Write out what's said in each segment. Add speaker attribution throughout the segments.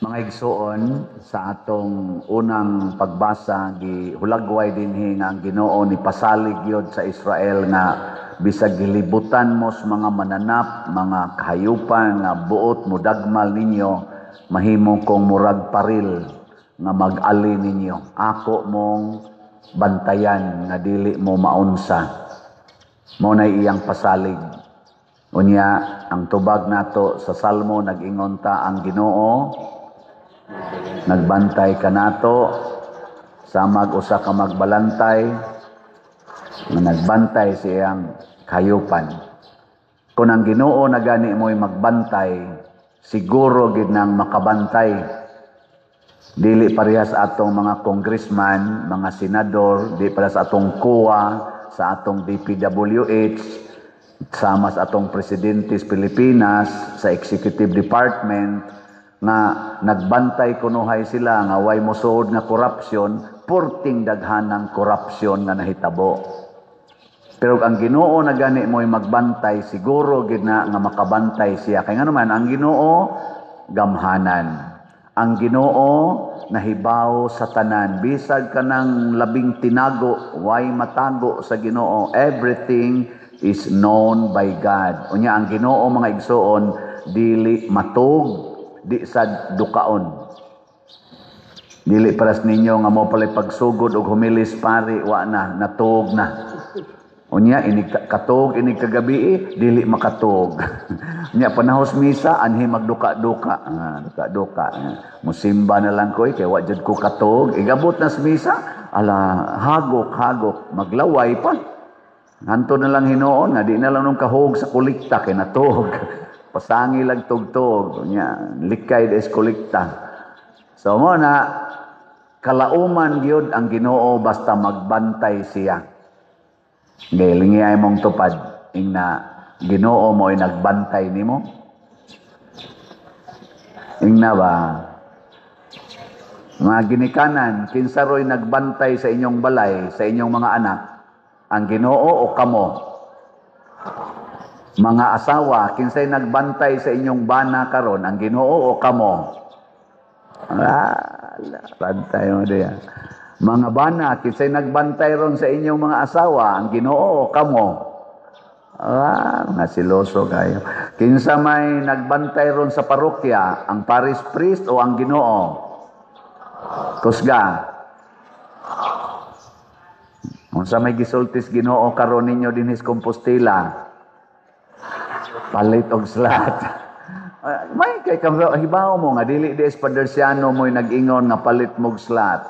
Speaker 1: Mga igsoon, sa atong unang pagbasa, gihulagway dinhi nga ang Ginoo ni pasalig yod sa Israel nga bisag gilibutan mo sa mga mananap, mga kahayupan nga buot mo dagmal ninyo, mahimo kong murag paril nga mag-ali ninyo. Ako mong bantayan nga dili mo maunsa. Mo na iyang pasalig. Unya, ang tubag nato sa Salmo nag-ingon ta ang Ginoo nagbantay ka nato sa mag-usa ka magbalantay nga nagbantay siyang kayupan. Kung ang Ginoo na gani mo'y magbantay, siguro gid nang makabantay. Dili parehas sa atong mga congressman, mga senador, di para sa atong COA, sa atong DPWH, sama sa atong presidente sa Pilipinas, sa executive department, nga nagbantay kunuhay sila nga way mosuod nga korupsyon, purting daghanang korupsyon nga nahitabo. Pero ang Ginoo na gani mo'y magbantay, siguro gid na nga makabantay siya. Kaya nga naman, ang Ginoo gamhanan. Ang Ginoo nahibaw sa tanan. Bisag ka ng labing tinago, way matago sa Ginoo. Everything is known by God. Unya ang Ginoo mga igsoon, dili matug, di sa dukaon. Dili paras ninyo nga mo pala pagsugod og humilis pari, wa na, natug na. Unya, inig katug, inig kagabi, dili makatug. Unya, panahos misa, anhi magduka-duka. Duka-duka. Musimba na lang ko, kaya wajud ko katug. Igabot na sa misa, ala, hagok-hagok, maglaway pa. Hanto na lang hinoon, nga di na lang nung kahog sa kulikta, kaya natug. Pasangi lang tugtog, nya likay des kolekta. So mo na kalauman gyud ang Ginoo basta magbantay siya. Galingi ay mong tupad ing na Ginoo mo ay nagbantay nimo. Ing na ba? Mga ginikanan, kinsa roy nagbantay sa inyong balay, sa inyong mga anak? Ang Ginoo o kamo? Mga asawa, kinsay nagbantay sa inyong bana karon, ang Ginoo o kamo? Bantay mo diyan. Mga bana, kinsay nagbantay ron sa inyong mga asawa, ang Ginoo o kamo? Nga siloso kayo. Kinsa may nagbantay ron sa parokya, ang parish priest o ang Ginoo? Kusga. Unsa may gisultis Ginoo karon ninyo dinhis Compostela? Palit og slat. May kay hibaw mo nga dili di Espadersiano mo'y nag-ingon nga palit mog slat.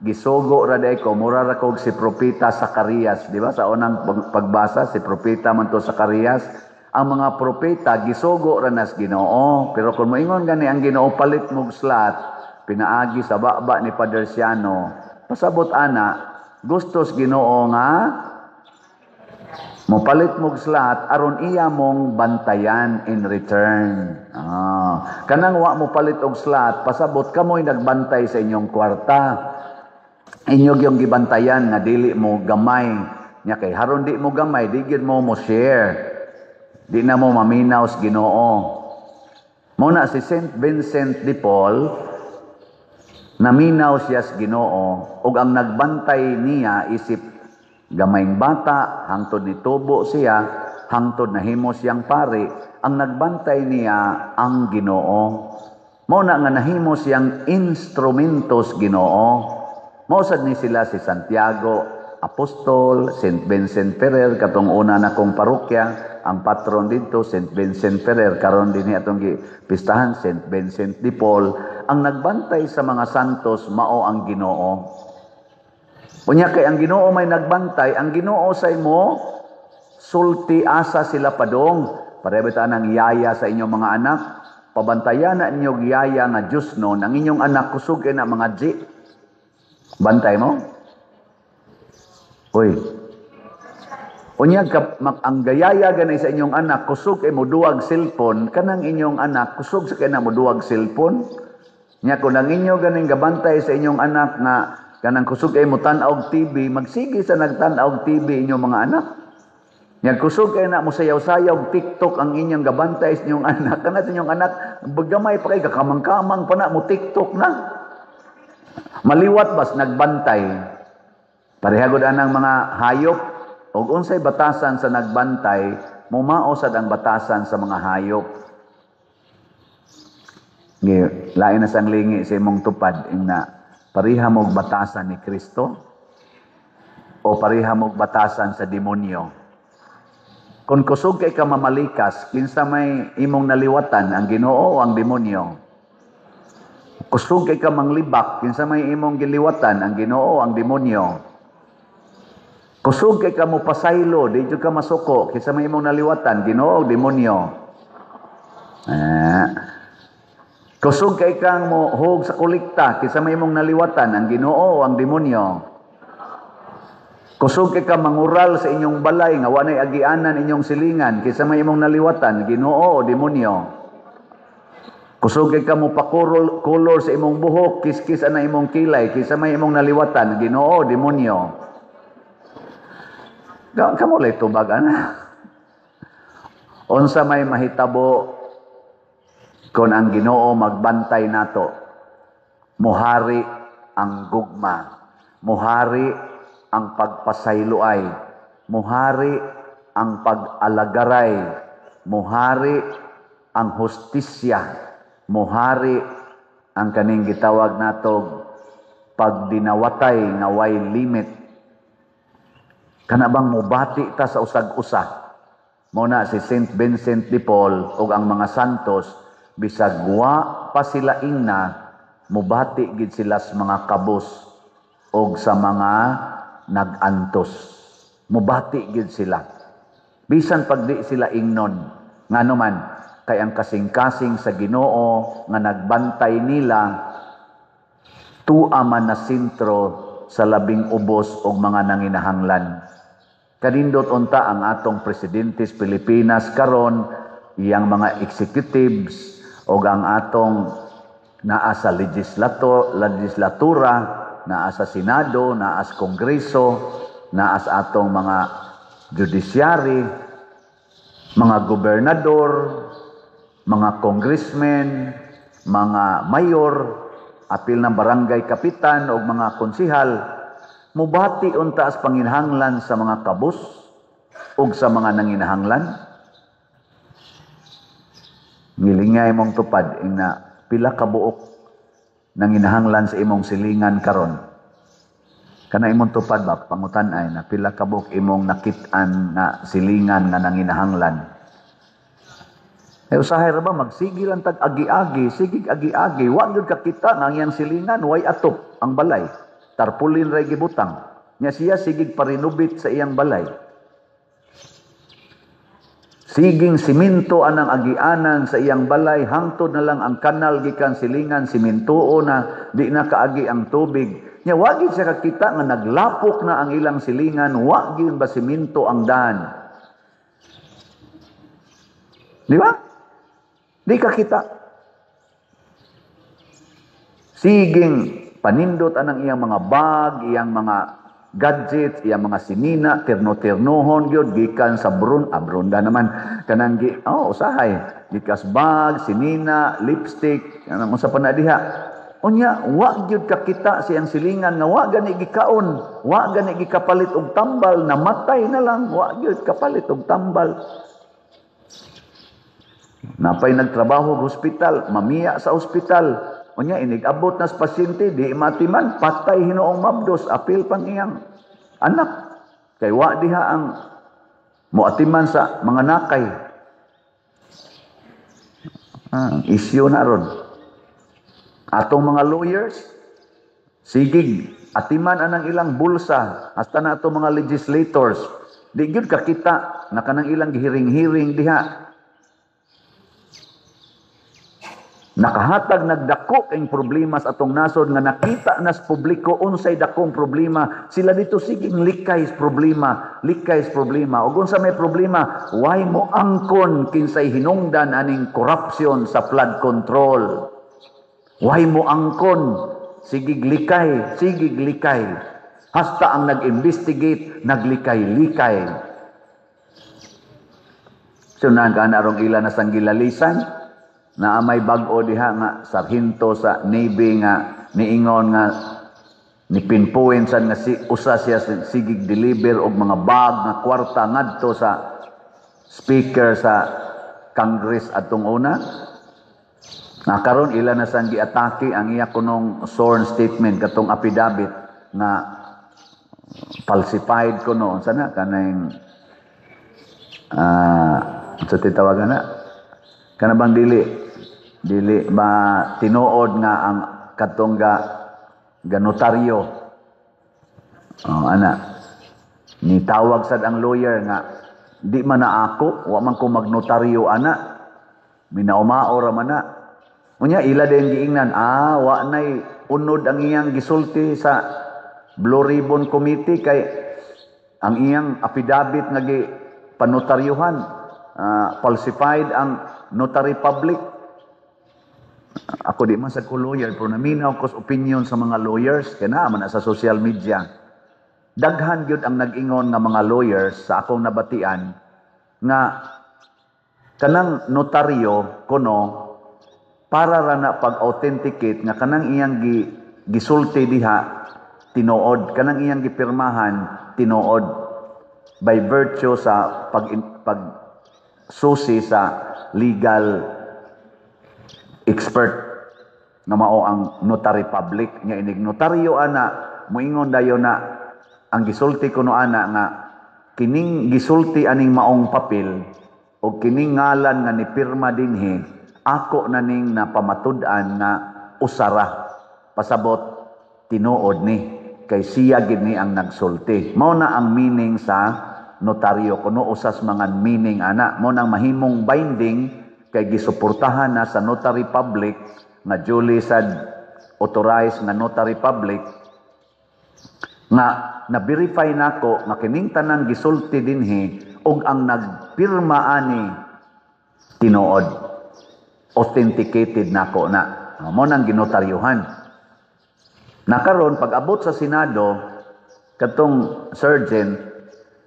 Speaker 1: Gisugo ra day ko mura ra kog si propeta Zacarias, di ba? Sa unang pagbasa si propeta man to Zacarias, ang mga propeta gisugo ra nas Ginoo. Pero kung moingon gani ang Ginoo palit mog slat, pinaagi sa baba ni Padersiano, pasabot ana, gustos Ginoo nga mopalit mog slat aron iya mong bantayan in return. Kanang wa mo palit og slat, pasabot kamoy nagbantay sa inyong kwarta. Inyo gyung gibantayan nga dili mo gamay. Nya kay haron di mo gamay, di gyud mo share. Di na mo maminaw sa Ginoo. Muna si Saint Vincent de Paul, naminaw siya sa Ginoo ug ang nagbantay niya isip gamayng bata, hangtod ni tubo siya, hangtod nahimo siyang pari, ang nagbantay niya ang Ginoo. Mao na nga nahimo siyang instrumentos Ginoo. Mausad ni sila si Santiago, Apostol, St. Vincent Ferrer, katong una na kong parokya, ang patron dito, St. Vincent Ferrer, karon din atong pistahan, St. Vincent de Paul. Ang nagbantay sa mga santos, mao ang Ginoo. Unya kay ang Ginoo may nagbantay, ang Ginoo say mo sulti asa sila padong. Parebetaan ang yaya sa inyong mga anak, pabantayan na inyong yaya nga Diyos noon, ang inyong anak kusog na mga G. Bantay mo? Uy. Unya ang gayaya ganay sa inyong anak kusog mo duwag cellphone, kanang inyong anak kusog sa kana mo duwag cellphone. Nya kun ang inyo ganing gabantay sa inyong anak nga kanang kusog mo tan-og TV, magsige sa nagtan-og TV inyong mga anak. Nya kusog kay na mo sayaw-sayaw TikTok ang inyong gabantay sa inyong anak. Kana sa inyong anak, bagamay pa kay kakamang-kamang pa na mo TikTok na. Maliwat bas nagbantay. Parehagod anang mga hayop ug unsay batasan sa nagbantay, mumaosad ang batasan sa mga hayop. Lain na sang lingi sa imong tupad na pariha mog batasan ni Kristo o pariha mog batasan sa demonyo. Kung kusog kay ka mamalikas, kinsa may imong naliwatan, ang Ginoo o ang demonyo? Kusog kay ka manglibak, kinsa may imong giliwatan, ang Ginoo o ang demonyo? Kusog kay ka mo pasaylo, di jud ka masuko, kinsa may imong naliwatan, Ginoo o demonyo? Kusog kay kang mo hug sa kolekta, kinsa may imong naliwatan, ang Ginoo o ang demonyo? Kusog kay ka mangural sa inyong balay nga wa nay agianan inyong silingan, kinsa may imong naliwatan, Ginoo o demonyo? Kusog kay ka mo pakolor sa imong buhok, kiskis ana imong kilay, kinsa may imong naliwatan, Ginoo o demonyo? Kamo lay tubag ana. Unsa may mahitabo kung ang Ginoo magbantay nato? Muhari ang gugma, muhari ang pagpasayloay, muhari ang pag-alagaray, muhari ang hustisya, muhari ang kaning gitawag natog pagdinawatay nga way limit. Kana bang mubati ta sa usag-usa? Muna si Saint Vincent de Paul ug ang mga santos, bisag wa pa sila ingna, mubati gid sila sa mga kabus ug sa mga nag-antos. Mubati gid sila. Bisan pag di sila ingnon, ngano man kay ang kasing-kasing sa Ginoo nga nagbantay nila, tua man na sentro sa labing ubos og mga nanginahanglan. Kanindot unta ang atong presidente sa Pilipinas karon, iyang mga executives o ang atong naa sa legislatura, naa sa Senado, naa sa Kongreso, naa sa atong mga judiciary, mga gobernador, mga congressmen, mga mayor, apil ng barangay kapitan o mga konsihal, mubati unta as panginhanglan sa mga kabus ug sa mga nanginahanglan. Ngilingay mong tupad ina pila ka buok nanginahanglan sa imong silingan karon. Kana imong tupad ba pangutan-ay na pila ka buok imong nakit-an na silingan nga nanginahanglan. Usahay ra ba magsigil ang tag agi-agi, sigig agi-agi, wa gyud kakita nga iyang silingan way atop ang balay. Tarpulin ray gibutang. Nya siya sigig parinubit sa iyang balay. Siging siminto anang agianan sa iyang balay, hangtod na lang ang kanal gikan silingan simintuo na di na kaagi ang tubig. Nya wa gyud siya kakita nga naglapok na ang ilang silingan, wa gyud ba siminto ang daan. Di ba? Di kakita. Siging panindot anang iyang mga bag, iyang mga gadgets, iyang mga sinina, terno-ternohon gyud gikan sa brunda naman kanang usahay gikas bag, sinina, lipstick, anong usa pa na diha. Unya wa gyud kakita siyang silingan nga wa gani gikaon, wa gani gikapalit og tambal, namatay na lang, wa gyud kapalit og tambal. Napay nagtrabaho sa ospital, mamiya sa ospital. Unya inig-abot na sa pasyente, di matiman, patay hinoong mabdos, apil pang iyang anak. Kay wa diha ang muatiman sa mga nakay. Isyu na ron. Atong mga lawyers, sigig, atiman anang ilang bulsa, hasta na atong mga legislators, di gyud kakita na kanang ilang gihiring-hiring diha. Nakahatag nagdako kay problema sa atong nasod nga nakita na sa publiko unsay dakong problema, sila dito siging likay sa problema ug unsa may problema why mo angkon kinsay hinungdan aning corruption sa flood control, why mo angkon sigig likay hasta ang nag-investigate naglikay-likay. Sunan ka na rong ila na sang gilalisan na may bag-o diha nga sarhinto sa Navy nga niingon nga ni pinpoint sad nga si usa siya sigig deliver og mga bag nga kwarta ngadto sa speaker sa Congress atong una. Na karon ila na sang giatake ang iya kunong sworn statement katong affidavit na falsified kuno unsa na kanang sa titawagan na kana bang dili ba tinuod nga ang katong ga notaryo ana ni tawag sad ang lawyer nga di man na ako wa man ko magnotaryo ana minaumao ra man na unya ila din giingnan wa nay unod ang iyang gisulti sa Blue Ribbon Committee kay ang iyang affidavit nga panotaryuhan falsified ang notary public. Ako di man sa ko lawyer pero naminaw ko opinion sa mga lawyers kaya naman sa social media. Daghan gyud ang nag-ingon nga mga lawyers sa akong nabatian nga kanang notaryo kuno para ra na pag-authenticate nga kanang iyang gisulti diha tinuod, kanang iyang gipirmahan tinuod by virtue sa pag susi sa legal expert nga mao ang notary public nga inig notaryo ana moingon dayon na ang gisulti kuno ana nga kining gisulti aning maong papel o kining ngalan nga nipirma dinhi ako na ning napamatud-an nga usara pasabot tinuod ni kay siya gid ni ang nagsulti. Mao na ang meaning sa notaryo kuno usas mga meaning ana mo nang mahimong binding kay gisuportahan na sa notary public nga duly sad authorized nga notary public nga na-verify nako nga kining tanang gisulti dinhi ug ang nagpirma ani tinuod authenticated nako na mo nang ginotaryuhan. Nakaron pag-abot sa Senado katong sergeant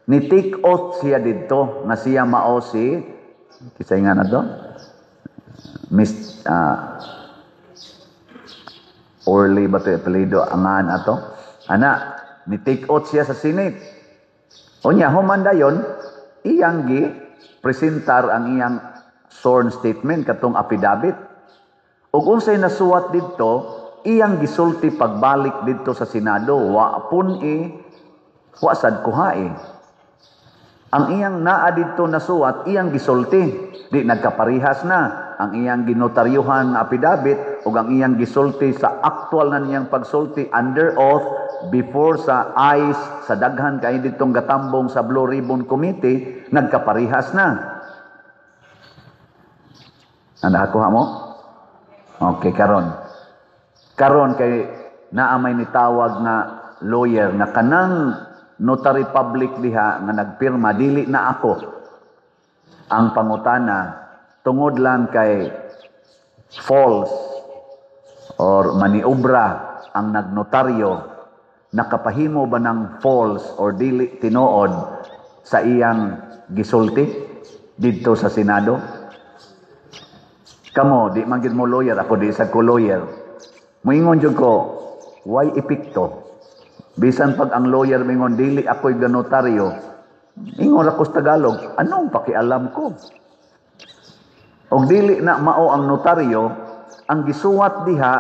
Speaker 1: ni take oath siya didto nga siya mao si kisay nga na to Miss Orly ba to apelido angan ato ana ni take oath siya sa Senate unya human dayon iyang gi presentar ang iyang sworn statement katong affidavit ug unsay nasuwat didto iyang gisulti pagbalik didto sa Senado wa sad kuhae ang iyang naa didto nasuwat iyang gisulti di nagkaparihas na ang iyang ginotaryuhan nga affidavit ug ang iyang gisulti sa actual na niyang pagsulti under oath before sa eyes sa daghan kay didtong gatambong sa Blue Ribbon Committee nagkaparihas na. Anda kuha mo? Okay, karon kay naamay ni tawag nga lawyer nga kanang notary public diha nga nagpirma dili na ako ang pangutana tungod lang kay false or maniobra ang nagnotaryo nakapahimo ba ng false or dili tinuod sa iyang gisulti didto sa Senado kamo di man gid mo lawyer ako di sad ko lawyer moingon jud ko, why epekto? Bisan pag ang lawyer mingon, dili ako'y ganotaryo. Ingon ako sa Tagalog, anong pakialam ko? Og dili na mao ang notaryo, ang gisuwat diha,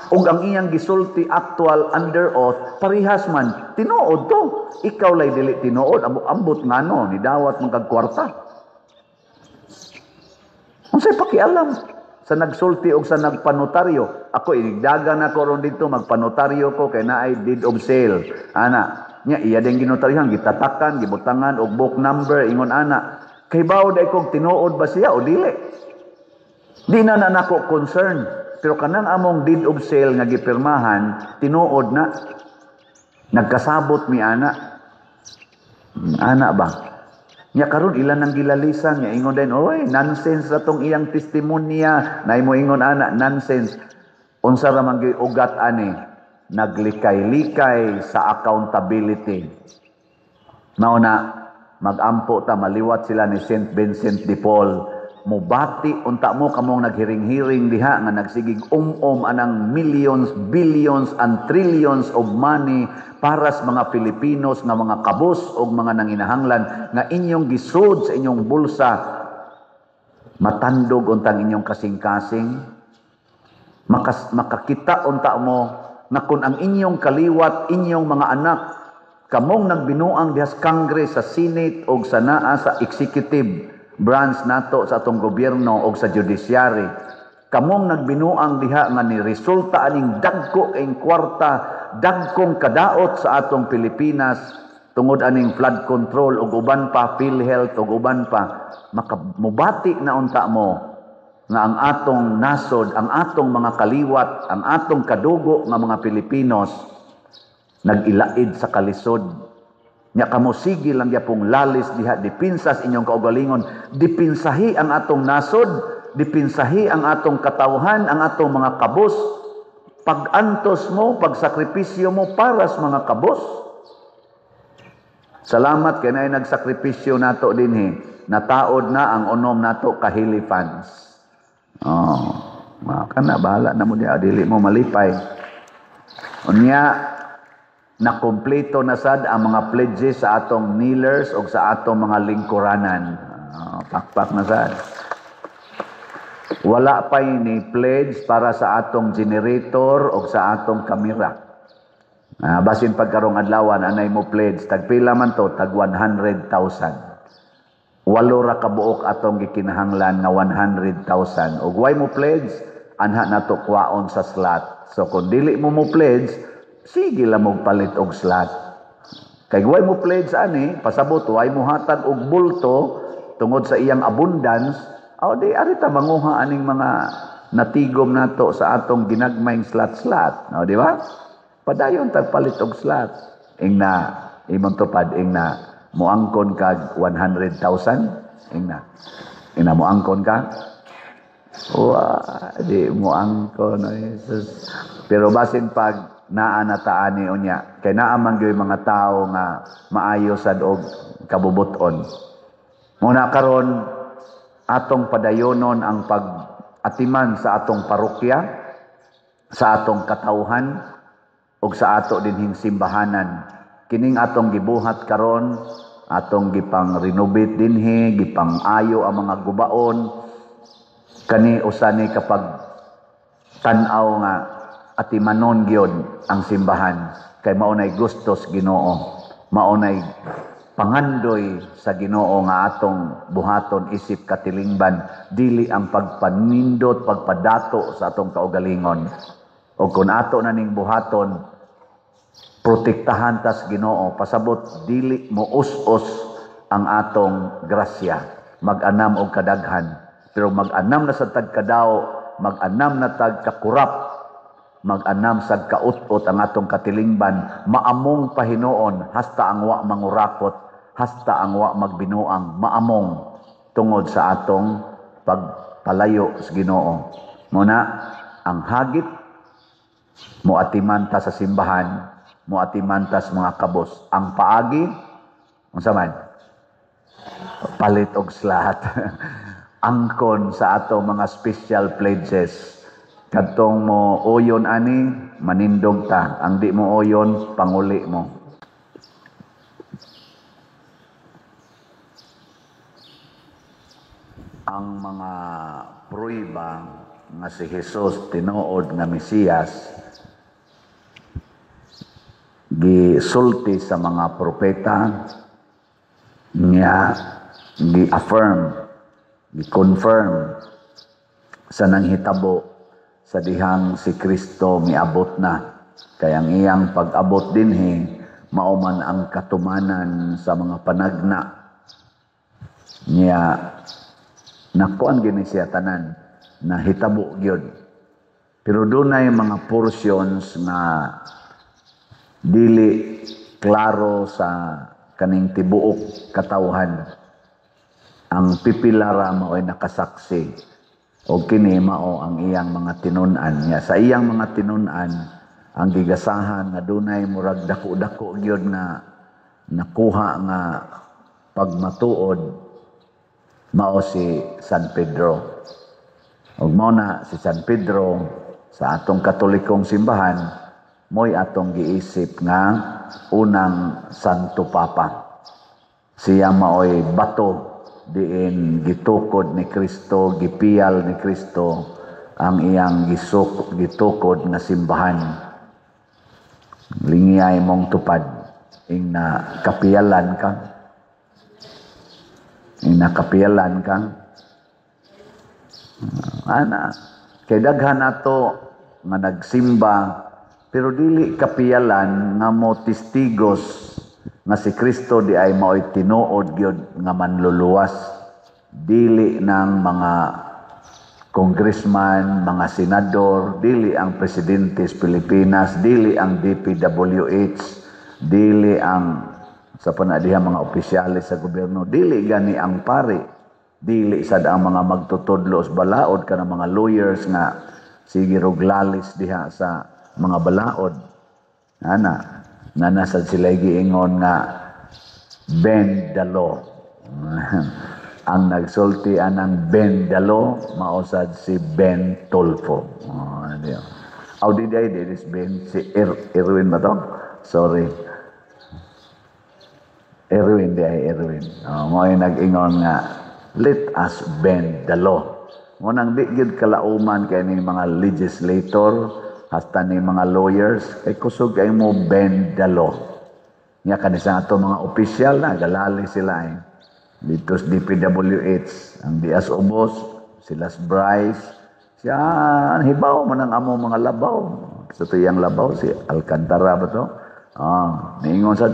Speaker 1: og ang iyang gisulti actual under oath, parihas man, tinuod to. Ikaw lay dili tinuod, ambot nga no, nidawat mong kagkwarta. Unsay pakialam? Sa nagsulti o sa nagpanotaryo. Ako, inigdagan ako ron dito, magpanotaryo ko, kay naay deed of sale. Ana, niya, iya din ginotaryohan, gitatakan, gibutangan, o book number, ingon ana. Kay bao day kong tinuod ba siya o dili? Di na nako concern. Pero kanang among deed of sale nga gipirmahan, tinuod na. Nagkasabot mi ana. Ana ba? Nya karon ilan ang gilalisan nya ingon din oy nonsense ra tong iyang testimonya nay mo ingon ana nonsense unsa ra man giugat ani naglikay-likay sa accountability mao na magampo ta maliwat sila ni Saint Vincent de Paul. Mubati unta mo kamong naghiring-hiring diha nga nagsigig anang millions, billions and trillions of money para sa mga Filipinos nga mga kabus o mga nanginahanglan nga inyong gisud sa inyong bulsa. Matandog untang inyong kasing-kasing. Makakita unta mo na kung ang inyong kaliwat, inyong mga anak, kamong nagbinuang diha sa Congress, sa Senate o sa naa sa executive branch nato sa atong gobyerno o sa judiciary, kamong nagbinuang diha nga ni resulta aning dagko kayong kwarta, dagkong kadaot sa atong Pilipinas tungod aning flood control o uban pa, PhilHealth o uban pa. Mubati na unta mo nga ang atong nasod, ang atong mga kaliwat, ang atong kadugo nga mga Pilipinos nag-ilaid sa kalisod. Nya kamo sige lang yapong lalis diha dipinsas inyong kaugalingon, dipinsahi ang atong nasod, dipinsahi ang atong katawhan, ang atong mga kabos. Pag-antos mo, pagsakripisyo mo para sa mga kabos. Salamat kay naay nagsakripisyo nato dinhi. Nataod na ang unom nato kahili fans. Kana bahala na mo diha, dili mo malipay. Unya nakumpleto na sad ang mga pledges sa atong kneelers o sa atong mga lingkuranan. Pakpak na sad. Wala pa ni pledge para sa atong generator o sa atong kamera. Basin pagkarong adlawan, anay mo pledge. Tagpila man to, tag 100,000. Walo ra kabuok atong gikinahanglan na 100,000. O way mo pledge, anha na to kwaon sa slot. So kung dili mo pledge, sige lang mo palit og slot. Kay way mo pledge ani, pasabot way mo hatag og bulto tungod sa iyang abundance, di arita manguha aning mga natigom nato sa atong ginagmayng slot. Di ba? Padayon tag palit og slot. Ingna imong tupad ingna moangkon kag 100,000 ingna moangkon ka. Di moangkon Jesus. Pero basin pag naa na taani unya kay naa man gyud mga tawo nga maayo sad og kabubuton. Muna karon atong padayonon ang pag-atiman sa atong parokya, sa atong katawhan ug sa ato dinhing simbahanan. Kining atong gibuhat karon, atong gipang renovate dinhi, gipang ayo ang mga gubaon. Kani usani kapag tan-aw nga atimanon gyud ang simbahan kay maunay gustos Ginoo, maunay pangandoy sa Ginoo nga atong buhaton isip katilingban, dili ang pagpanindot, pagpadato sa atong kaugalingon. O kung ato na ning buhaton, protektahan tas Ginoo, pasabot dili mo us-us ang atong grasya, mag-anam og kadaghan, pero mag-anam na sa tagkadaw, mag-anam na tagkakurap, mag-anam sa kaut-ut ang atong katilingban, maamong pahinoon, hasta ang wa mangurakot, hasta ang wa magbinuang, maamong tungod sa atong pagpalayo sa Ginoo. Muna, ang hagit, muatimanta sa simbahan, muatimanta sa mga kabos. Ang paagi, unsa man? Palit og slot. Angkon sa atong mga special pledges. Kadtong mo oyon ani, manindog ta. Ang di mo oyon, panguli mo. Ang mga pruiba nga si Jesus tinuod nga Mesiyas, gisulti sa mga propeta, niya gi-affirm, gi-confirm sa nanghitabo sa dihang si Kristo miabot na. Kaya ang iyang pag-abot dinhi mao man ang katumanan sa mga panagna niya, nakuan gini siya tanan na hitabo gyud. Pero dunay mga portions na dili klaro sa kaning tibuok katawhan. Ang pipilara mao'y nakasaksi o kini mao ang iyang mga tinun-an niya. Sa iyang mga tinun-an, ang gigasahan na dunay murag dako-dako gyud na nakuha nga pagmatuod mao si San Pedro. Ug mao na si San Pedro sa atong katolikong simbahan mo'y atong giisip nga unang Santo Papa. Siya mao'y bato diin gitukod ni Kristo, gipiyal ni Kristo ang iyang gitukod nga simbahan. Lingiyay mong tupad ing na kapiyalan ka. Ing nakapiyalan ka. Ana, kay daghan ato nga nagsimba pero dili kapiyalan nga mo testigos nga si Kristo di ay mao'y tinuod gyud nga manluluwas. Dili ng mga congressman, mga senador, dili ang presidente sa Pilipinas, dili ang DPWH, dili ang sa panadiha mga opisyalis sa gobyerno, dili gani ang pari, dili sad ang mga magtutudlo sa balaod kanang mga lawyers nga sige roglalis diha sa mga balaod. Nanasad sila giingon nga bend the law. Ang nagsulti anang bend the law mausad si Ben Tulfo. Di is Ben si Erwin ba to? Sorry. Erwin. Mo'y nag-ingon nga let us bend the law. Ngunang di gid kalauman kay ni mga legislator hasta ni mga lawyers ay kusog kay mo bend the law. Nya kanisa ato mga opisyal na galali sila dito sa DPWH, ang Diaz Ubos, silas Bryce, siya hibaw man ang amo mga labaw. Sa tuyang labaw si Alcantara ba to? Niingon sa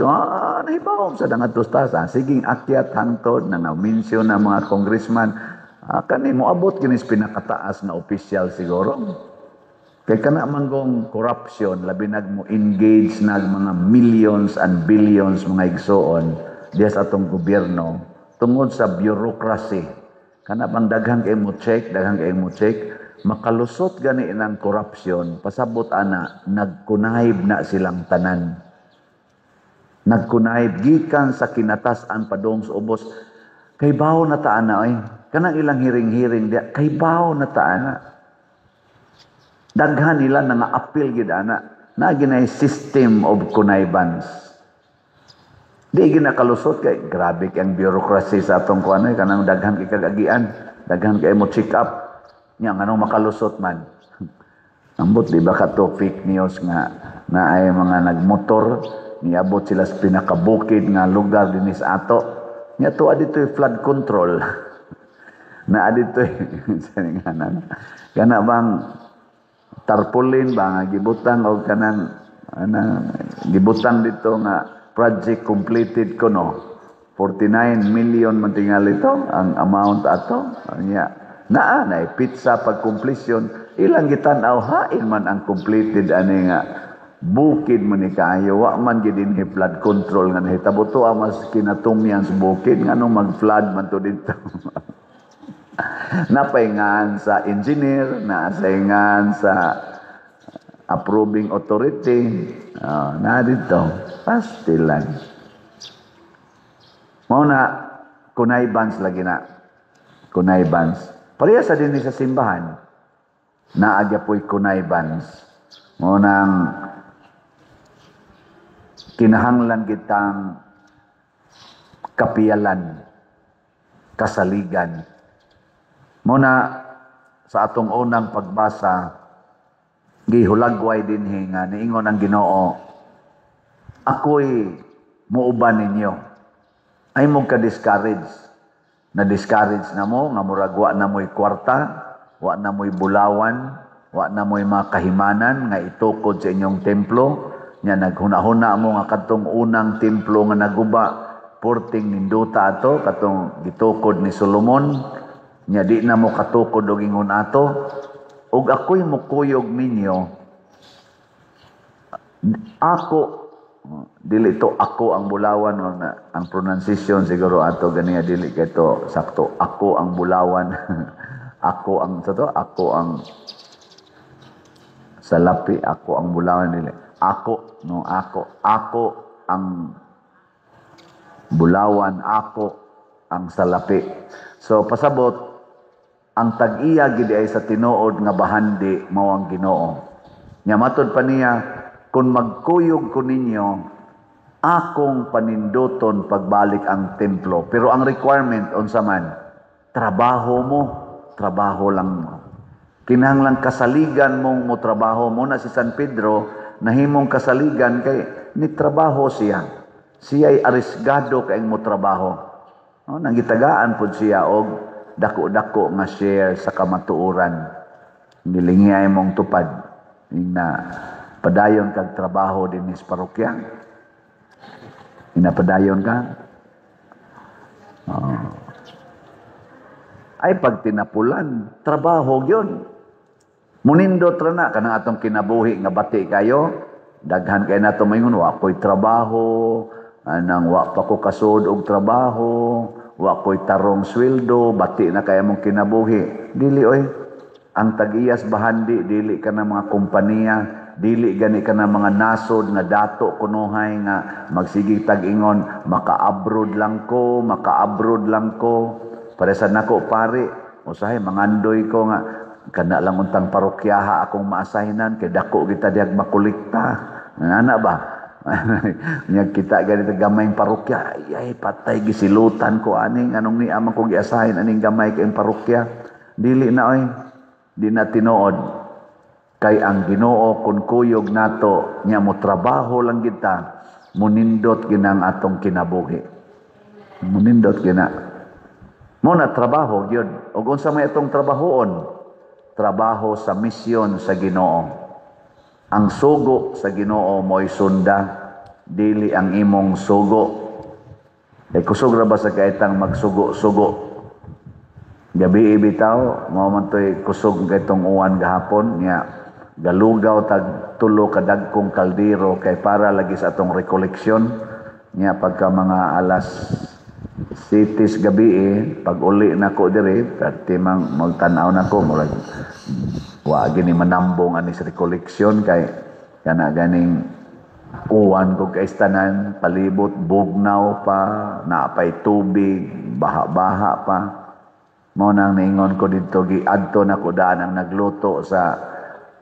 Speaker 1: nahibaw sa dangat tustasan. Siging akyat hangtod na na-mention ng mga congressman. Kani mo abot kinis pinakataas na opisyal siguro. Kay kana manggong corruption, labi nag mo engage nag mga millions and billions mga igsoon diya sa atong gobyerno tungod sa bureaucracy. Kana bang daghang kay mo check, makalusot gani ng corruption, pasabot ana nagkunahib na silang tanan. Nagkunahib gikan sa kinatasan padong sa ubos. Kay bawo na taana kanang ilang hiring-hiring diya, kay bawo na taana. Daghan nila nga appeal gid ana na ginay system of connivance. Di ginakalusot kay grabe kay ang bureaucracy sa atong kuan kanang daghan kay kagagian, daghan kay mo check up nya nganong makalusot man. Ambot di ba kato fake news nga na ay mga nagmotor niabot sila sa pinakabukid nga lugar dinhi sa ato. Nya tuwa ditoy flood control. Na aditoy saninganan. Kana bang tarpaulin ba nga gibutang o kanang gibutang dito nga project completed ko 49 million man tingali ito ang amount ato nya na pizza pag completion ilang gitan-aw hain man ang completed ani nga bukid man ni kaayo wa man gid dinhi flood control nga nahitabo to mas kinatumyan sa bukid nganong mag-flood man to dito. Napaingan sa engineer, nasaingan sa approving authority, na dito, pastilan. Muna, connivance lagi na. Connivance. Pareha sa din sa simbahan, naagya po'y connivance. Munang, kinahanglan kitang kapiyalan, kasaligan. Muna, sa atong unang pagbasa, gihulagway din nga niingon ang Ginoo, ako'y muuban ninyo. Ay mong ka-discourage. Na-discourage na mo, nga murag wa na mo'y kwarta, wa na mo'y bulawan, wa na mo'y mga kahimanan, nga itukod sa inyong templo, nya naghuna-huna mo nga katong unang templo nga naguba, porting ninduta ato, katong gitukod ni Solomon, nya di na mo katukod og ingon ato ug ako'y mukuyog ninyo ako dili to ako ang bulawan ang pronunciation siguro ato ganiya dili kay to sakto ako ang bulawan ako ang ako ang salapi ako ang bulawan dili ako ang Bulawan ako ang salapi. So pasabot ang tag-iya gid ay sa tinuod nga bahandi mao ang Ginoo. Nya matud pa niya, kung magkuyog ko ninyo, akong paninduton pagbalik ang templo. Pero ang requirement unsa man, trabaho mo, trabaho lang mo. Kinahanglan kasaligan mong mo trabaho mo na si San Pedro, nahimong kasaligan kay ni trabaho siya. Siya ay arisgado kay mo trabaho. Nangitagaan pud siya og dako-dako nga share sa kamatuoran. Nilingay mong tupad na padayon kag trabaho din sa parokya. Inapadayon ka. Ay pag tinapulan, trabaho yun. Munindot ra na kanang atong kinabuhi nga bati kayo, daghan kay nato mayngon wa ko'y trabaho, anang wa pa ko kasud og trabaho, wa ko'y tarong sweldo, bati na kay among kinabuhi. Dili oy, ang tag-iyas bahandi dili ka na mga kompanya, dili gani ka na mga nasod nga dato kunuhay nga magsigi tag-ingon maka-abroad lang ko, maka-abroad lang ko. Para sa nako pare, usahay mangandoy ko nga kana lang untang parokyaha akong maasahinan kay dako kita diag makolekta. Ana ba? Nya kita ganito gamayng parokya, ay patay gisilutan ko aning anong ni amang ko giasahin aning gamay kay parokya. Dili na oy. Di na tinuod kay ang Ginoo kun kuyog nato nya mo trabaho lang kita, munindot ginang atong kinabuhi. Munindot gina. Mo na trabaho gyud. Ug unsa may atong trabahoon? Trabaho sa misyon sa Ginoo. Ang sugo sa Ginoo mo'y sunda, dili ang imong sugo. Kay kusog ra ba sa kaitang magsugo-sugo? Gabi bitaw, mao man toy kusog kaytong uwan gahapon niya. Galugaw tag tulo ka dagkong kaldero kay para lagi sa atong rekoleksyon niya pagka mga alas 7 gabi pag uli na ko diri perti mang magtanaw na ko murag wa gini manambong ani sa rekoleksyon kay kana ganing uwan ko kay tanan palibot bugnaw pa naapay tubig baha-baha pa mao nang niingon ko didto giadto na ko daan ang nagluto sa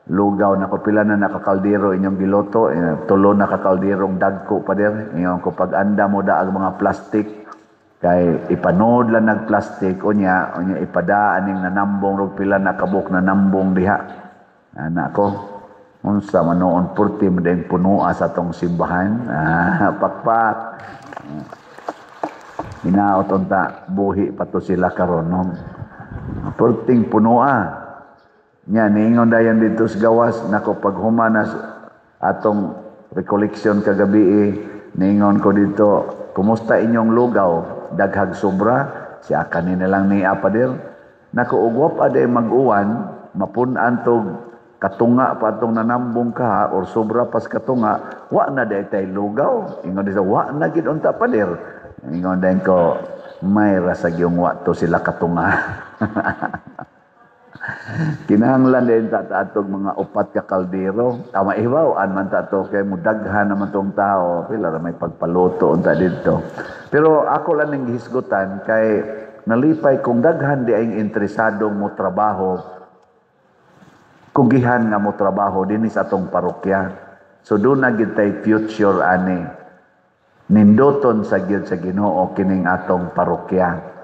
Speaker 1: lugaw na ko pila na nakakaldero inyong giluto tulo na kakalderong dagko pa der ingon ko pag anda mo daag mga plastic kay ipanood lang nagplastik unya ipadaan ning nanambong rog pila na kabuk na nambong diha ana ko unsa manoon purti madeng punua sa tong simbahan pakpak hinaot unta buhi pato sila karon no purting punua nya niingon dayon dito sa gawas nako paghumanas atong recollection kagabi niingon ko dito kumusta inyong lugaw daghag sobra siya kanina lang ni apadir nakuugwap aday mag-uwan mapun-an tog katunga pa tong nanambong ka or sobra pas katunga wa na day tay lugaw ingon dito wa na gid unta padir ingon dayon ko may rasag yung wa to sila katunga kinahanglan din atong mga upat ka kaldero tama ibaw-an man tato kay mudaghan naman tong tao pila ra may pagpaluto unta didto pero ako lang ning gihisgutan kay nalipay kung daghan di ay interesadong mo trabaho kugihan nga mo trabaho dinhi sa atong parokya so do na gid tay future ani nindoton sa gyud sa Ginoo kining atong parokya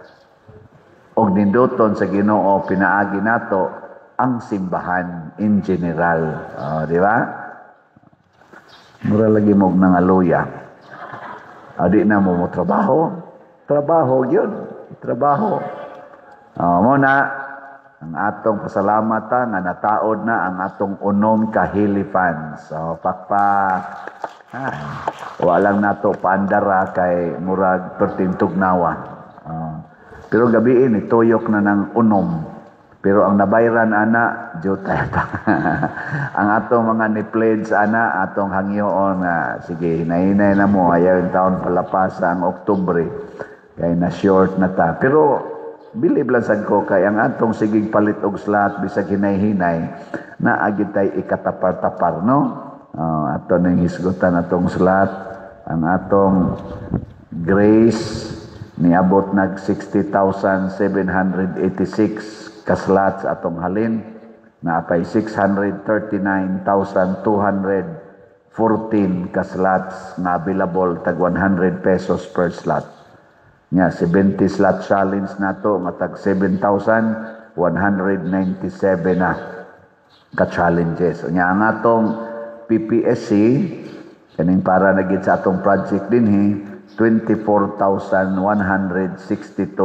Speaker 1: og nindoton sa Ginoo pinaagi nato ang simbahan in general di ba mura lagi mo nangaluya adi na mo trabaho yun trabaho mo na ang atong pasalamatan nga nataod na ang atong unom ka hilifan so pakpak walang nato paandara kay murag pertintugnawa pero gabi ini tuyok na ng unom pero ang nabayran ana jutay pa ang atong mga ni-pledge ana atong hangyoon nga sige hinahinay na mo ayaw yung taon palapasa ang Oktubre kay na short na ta pero bilib lang sad ko kay ang atong sigig palit og slot bisag hinay-hinay na agitay ikatapar-tapar no ato ning hisgutan atong slot ang atong Grace niabot nag 60,786 ka slots atong halin. Naapay 639,214 ka slots na available tag 100 pesos per slot. Nya 70 slot challenge nato nga tag 7,197 na ka challenges. Nya ang atong PPSC kaning para na gid sa atong project dinhi 24,162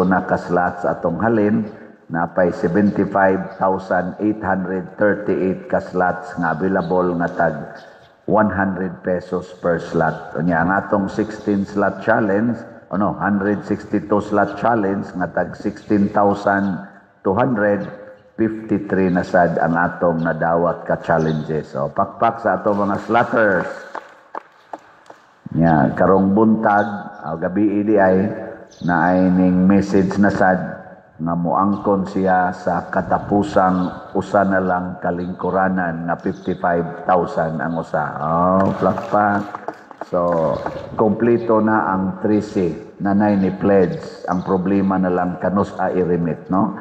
Speaker 1: na ka slots atong halin. Napay 75,838 ka slots nga available nga tag 100 pesos per slot. Nya ang atong 16 slot challenge 162 slot challenge nga tag 16,253 na sad ang atong nadawat ka challenges. So pakpak sa atong mga slotters. Nya karong buntag gabi idi ay na ay ning message na sad nga moangkon siya sa katapusang usa na lang kalingkuranan na 55,000 ang usa. Plakpak. So, kompleto na ang 13 na ni pledge. Ang problema na lang kanus i-remit, no?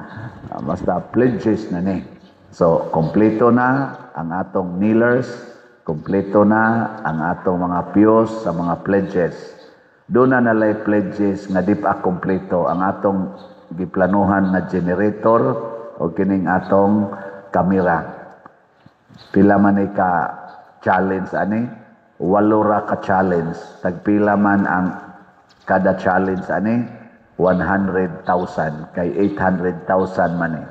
Speaker 1: Basta pledges na ni. So, kompleto na ang atong kneelers, kompleto na ang atong mga piyos sa mga pledges. Doon na nalay pledges nga di pa kompleto ang atong giplanuhan na generator o kining atong kamera. Pila man ay ka challenge ani? 8 ra ka challenge. Tagpila man ang kada challenge ani? 100,000 kay 800,000 man eh.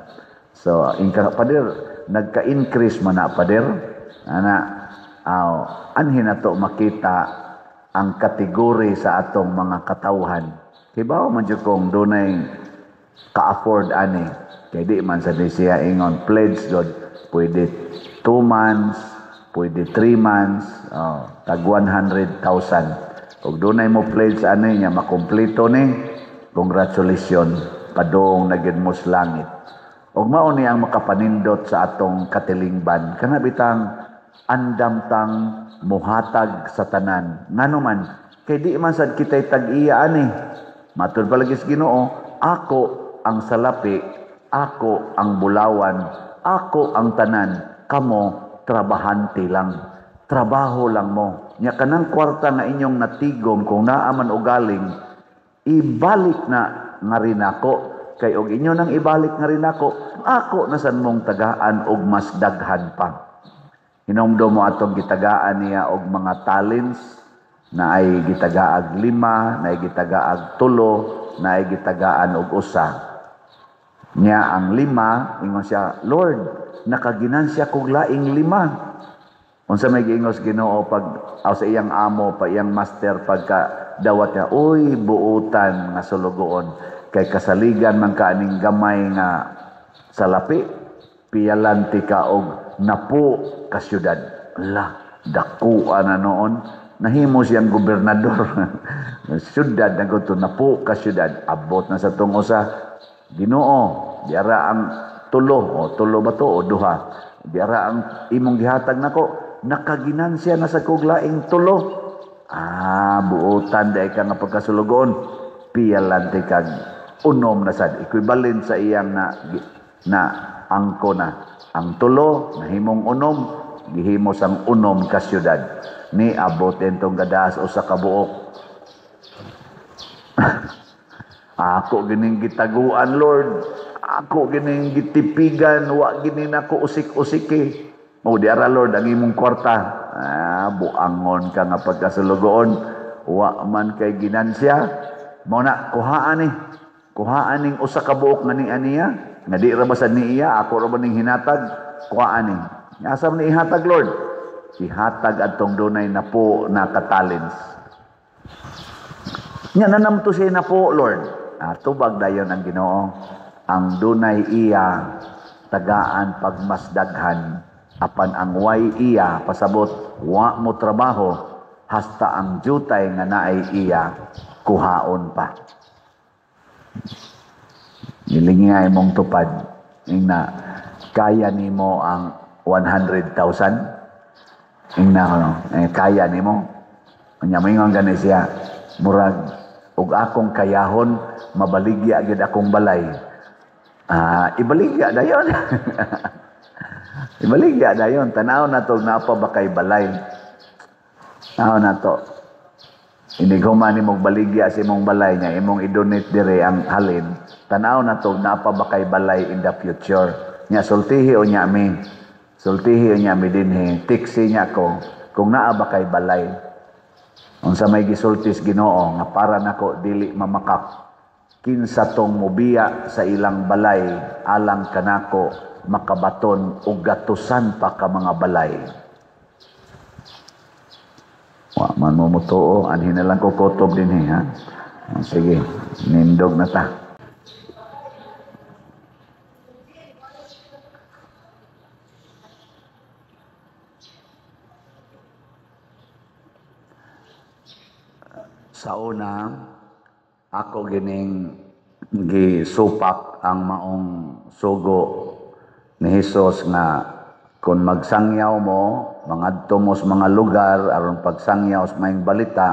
Speaker 1: So, pader nagka-increase man na pader. Anhin na to makita ang kategori sa atong mga katawhan. Hibaw man jud kung dunay ka-afford ani. Kay di man sa siya ingon pledge god pwede 2 months, pwede 3 months, tag 100,000. Ug dunay mo pledge ani nya makumpleto ni, congratulations, padong na gid mo sa langit. Ug mao ni ang makapanindot sa atong katilingban. Kana bitang andam tang muhatag sa tanan. Ngano man kay di man sad kitay tag-iya ani. Matud palagi sa Ginoo, ako ang salapi, ako ang bulawan, ako ang tanan, kamo trabahante lang. Trabaho lang mo. Nya kanang kwarta nga inyong natigom kung naa man o galing, ibalik na nga rin ako. Kay og inyo nang ibalik nga rin ako na san mong tagaan og mas daghan pa. Hinomdo mo atong gitagaan niya og mga talents na ay gitagaag 5, na ay gitagaag 3, na ay gitagaan og 1. Nya ang 5, ingon siya, Lord, nakaginansya kog laing 5. Unsa may giingos Ginoo pag sa iyang amo, pa iyang master pagka dawat niya, uy, buutan nga sulugoon. Kay kasaligan man ka aning gamay nga salapi, piyalanti ka og napo ka syudad. Dakuan na noon. Nahimo siyang gobernador. Syudad na gusto napo ka syudad. Abot na sa tungo sa Ginoo. Diara ang 3. Tulo ba to o 2? Diara ang imong gihatag nako. Nakaginansya na sa kuglaing 3. Buutan dahil ka nga pagkasulugon. Piyalanti kag unom na sad. Equivalent sa iyang na angko na. Ang 3, nahimong unom, gihimo sang unom ka syudad. Ni abot entong gadas o sa kabuok. Ako gining gitaguan, Lord. Ako gining gitipigan, wa ginin ako usik-usiki. Diara Lord ang imong kwarta. Buangon ka nga pagkasulugoon. Wa man kay ginansya. Mao na kuhaan ni. Kuhaan ning usa ka buok nga ni aniya. Nga di ra basad ni iya, ako ra ba ning hinatag? Kuhaan ni. Asa man ni ihatag Lord? Ihatag adtong dunay na po na katalents. Nya nanamto siya na po Lord. Tubag dayon ang Ginoo. Ang dunay iya tagaan pagmasdaghan apan ang way iya pasabot wa mo trabaho hasta ang jutay nga naay iya kuhaon pa. Nilingay mong tupad na kaya nimo ang 100,000 kaya nimo. Kanya mo yung gani siya murag ug akong kayahon mabaligya gyud akong balay. Ibaligya dayon. Ibaligya dayon, tanaw na to napa ba kay balay. Tanaw na to. Hindi ko man imong baligya sa imong balay niya, imong i-donate dire ang halin. Tanaw na to napa ba kay balay in the future. Nya sultihi o nya mi. Sultihi o nya mi dinhi. Tiksi niya ko kung naa ba kay balay. Unsa may gisultis Ginoo nga para nako dili mamakak. Kinsa tong mobiya sa ilang balay alang kanako makabaton ug gatusan pa ka mga balay. Wa man mo mutuo, anhin na lang ko kutob din ha. Sige, nindog na ta. Sa una, ako gining gisupak ang maong sugo ni Hesus nga kung magsangyaw mo, mangadto mo sa mga lugar aron pagsangyaw sa maayong balita,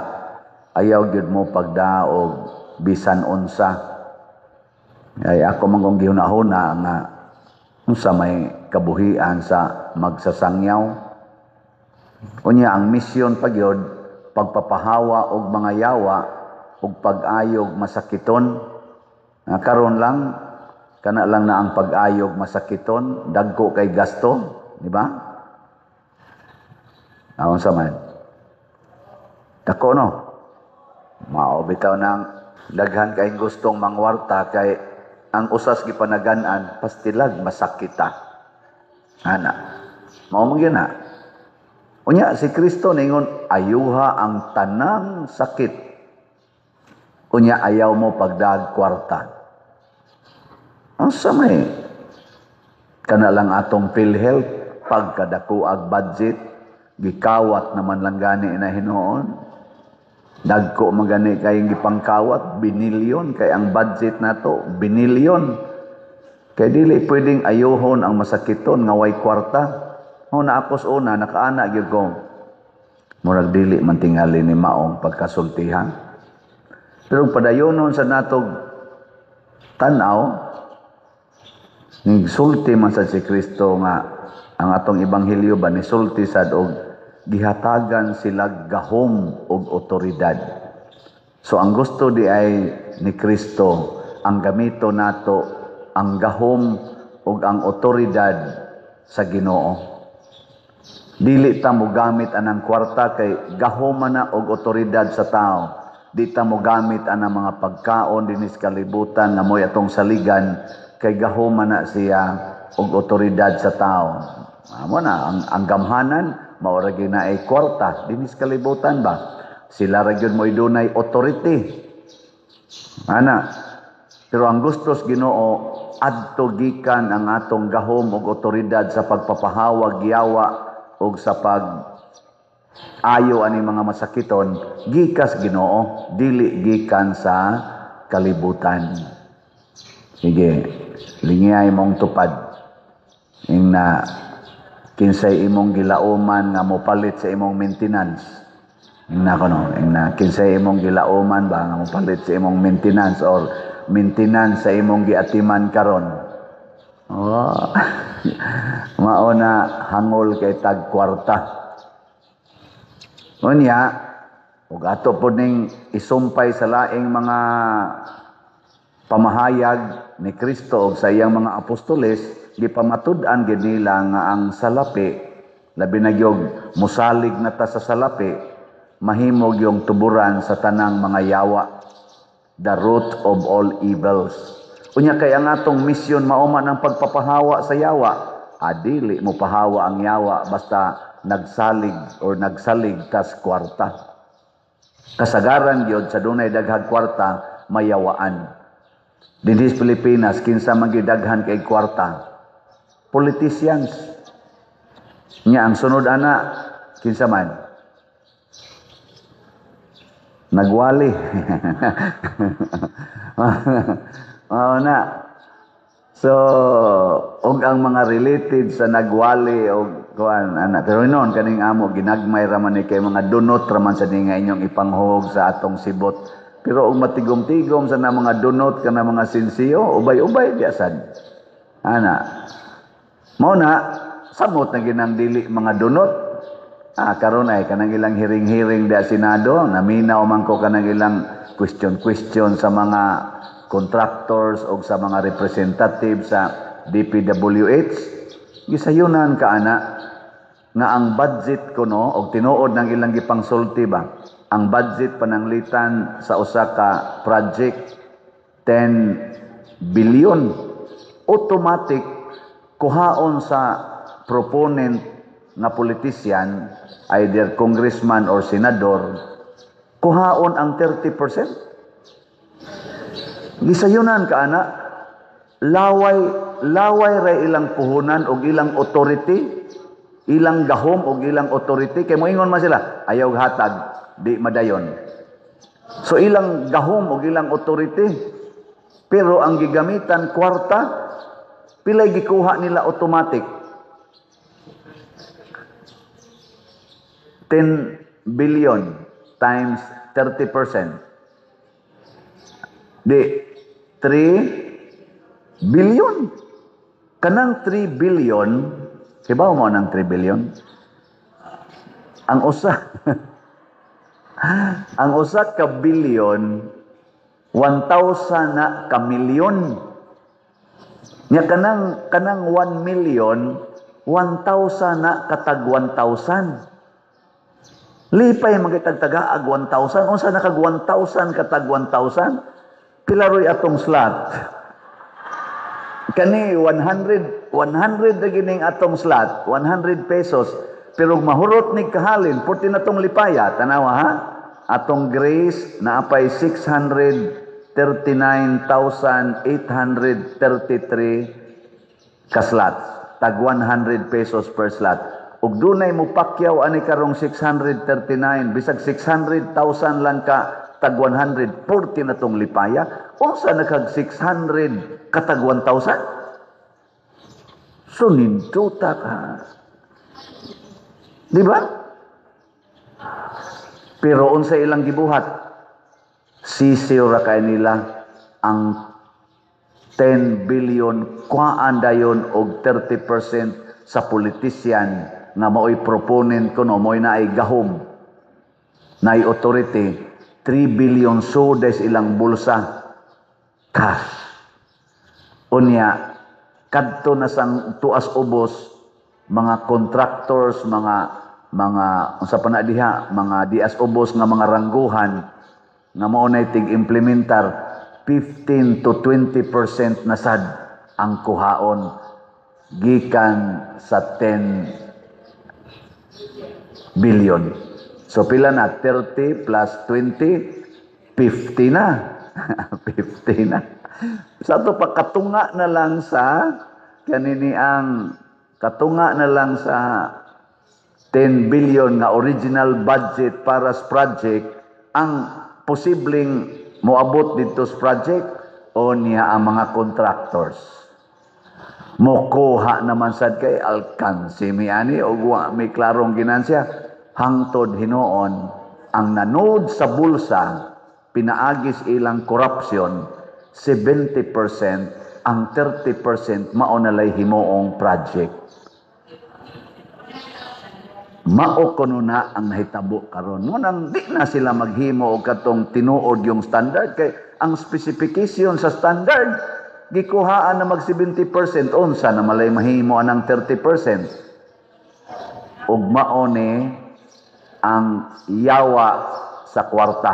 Speaker 1: ayaw gyud mo pagdaog bisan unsa. Ay ako man kung gihunahuna nga unsa may kabuhian sa magsasangyaw. Unya ang misyon pagyod pagpapahawa og mga yawa ug pag-ayog masakiton. Karon lang kana lang na ang pag-ayog masakiton, dagko kay gasto. Di ba? Naon sa man? Dako no? Mao bitaw nang daghan kay gustong mangwarta kay ang usas gipanagan-an pastilag masakita. Ana. Mao man gyud na. Unya si Kristo ningon ayuha ang tanang sakit. Unya ayaw mo pagdag kwarta. Ang samay. Kana lang atong PhilHealth pagkadako ag budget gikawat naman lang gani na hinuon. Dagko magani kay gipangkawat binilyon kay ang budget nato binilyon. Kay dili pwedeng ayuhon ang masakiton nga way kwarta. Na akos una nakaana gyud ko. Murag dili man tingali ni maong pagkasultihan. Pero padayonon sa natog tan-aw nigsulti man sa si Kristo nga ang atong ebanghelyo ba ni sulti sad og gihatagan sila gahom og otoridad. So ang gusto di ay ni Kristo ang gamito nato ang gahom og ang otoridad sa Ginoo. Dili ta mo gamit anang kwarta kay gahom na og otoridad sa tao. Di ta mo gamit anang mga pagkaon dinis kalibutan na moy atong saligan kay gahom na siya og otoridad sa tao. Amo na ang gamhanan mao ra gyud na ay kwarta dinis kalibutan ba. Sila ra gyud moy dunay authority. Ana. Pero ang gustos Ginoo adto gikan ang atong gahom og otoridad sa pagpapahawag yawa ug sa pag-ayo ani mga masakiton gikas Ginoo dili gikan sa kalibutan. Sige, lingay mong tupad ing na kinsay imong gilauman nga mopalit sa imong maintenance. Ing na kono, ing na kinsay imong gilauman ba nga mopalit sa imong maintenance or maintenance sa imong giatiman karon. Oh. Mao na hangol kay tag kwarta. Unya, ug ato po ning isumpay sa laing mga pamahayag ni Kristo ug sa iyang mga apostoles, gipamatud-an gid nila nga ang salapi, labi na gyud musalig na ta sa salapi, mahimog yung tuburan sa tanang mga yawa, the root of all evils. Unya kay ang atong misyon mao man ang pagpapahawa sa yawa. Adili mo pahawa ang yawa basta nagsalig or nagsalig tas kwarta. Kasagaran gyud sa dunay daghang kwarta mayawaan. Dinhi sa Pilipinas kinsa man gyud daghan kay kwarta? Politicians. Nya ang sunod ana kinsa man? Nagwali. Na. So, og ang mga related sa nagwali og kuan ana pero noon kaning amo ginagmay ra man ni kay mga dunot ra man sa nga inyong ipanghog sa atong sibot Pero og matigom-tigom sa na mga donot ka na mga sinsiyo, ubay-ubay diasan. Ana. Mao na samot na ginang dili mga donot. Karon ay kanang ilang hiring-hiring da Senado, naminaw man ko kanang ilang question sa mga contractors o sa mga representative sa DPWH. Gisayunan ka ana nga ang budget ko no og tinuod ng ilang gipangsulti ba. Ang budget pananglitan sa usa ka project 10 billion automatic kuhaon sa proponent nga politician, either congressman or senador, kuhaon ang 30%. Gisayunan ka ana, laway ray ilang puhunan og ilang authority, ilang gahom og ilang authority, kay moingon man sila, ayaw hatag, di madayon. So ilang gahom og ilang authority, pero ang gigamitan kwarta, pilay gikuha nila automatic. 10 billion times 30%. Di, 3 billion. Kanang 3 billion, kibaw mo ng 3 billion? Ang usa, ang usa ka billion, 1,000 na ka milyon. Nya kanang 1 million, 1,000 na katag 1,000. Lipay magitagtagaag 1,000. Unsa na kag 1,000 katag 1,000? Pila roy atong slot? Kani 100 na gining atong slot, 100 pesos. Pero mahurot ni kahalin, 40 na tong lipaya. Tanawa ha? Atong Grace na apay 639,833 ka slots. Tag 100 pesos per slot. Ug dunay mo pakyaw ani karong 639, bisag 600,000 lang ka tag 100, 40 na tong lipaya. Unsa na kag 600 katag 1,000? So ninduta ka. Di ba? Pero unsa ilang gibuhat? Sisiw ra kay nila ang 10 billion kuhaan dayon og 30% sa politician nga mao'y proponent kuno mo'y naay gahom, naay authority, 3 billion so des ilang bulsa cash. Unya kadto na sang tuas ubos mga contractors, mga unsa pa na diha, mga dias ubos nga mga rangguhan nga mao nay tig-implementar, 15 to 20% na sad ang kuhaon gikan sa 10 billion. So pila na? 30 plus 20, 50 na. 50 na. Sa ito pa, katunga na lang sa, kanini ang katunga na lang sa 10 billion nga original budget para sa project, ang posibleng moabot dito sa project o niya ang mga contractors. Mokuha naman sad kay alkansi mi ani o may klarong ginansya hangtod hinuon ang nanood sa bulsa pinaagis ilang corruption 70%, ang 30% mao na lay himuong project. Mao kuno na ang nahitabo karon. Ngunang di na sila maghimo og katong tinuod yung standard kay ang specification sa standard gikuhaan na mag 70%, unsa na malay mahimo anang 30%. Ug mao ni ang yawa sa kwarta.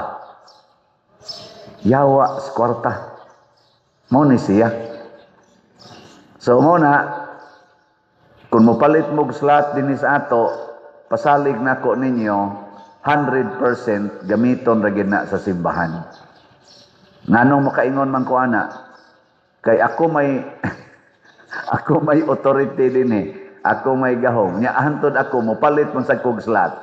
Speaker 1: Yawa sa kwarta. Mao ni siya. So mo na kung mopalit mo slot dinhi sa ato, pasalig nako ninyo 100% gamiton ra gid na sa simbahan. Nganong makaingon man ko ana? Kay ako may ako may authority din eh. Ako may gahom. Nya hantod ako mopalit man sa kog slot.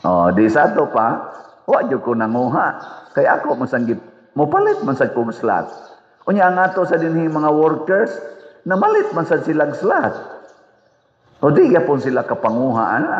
Speaker 1: Oh, di sa to pa, wa jud ko nanguha. Kay ako man sanggit mopalit man sa kog slot. Unya ang ato sa dinhi mga workers, namalit man sa silang slot. O di gyapon sila kapanguha ana.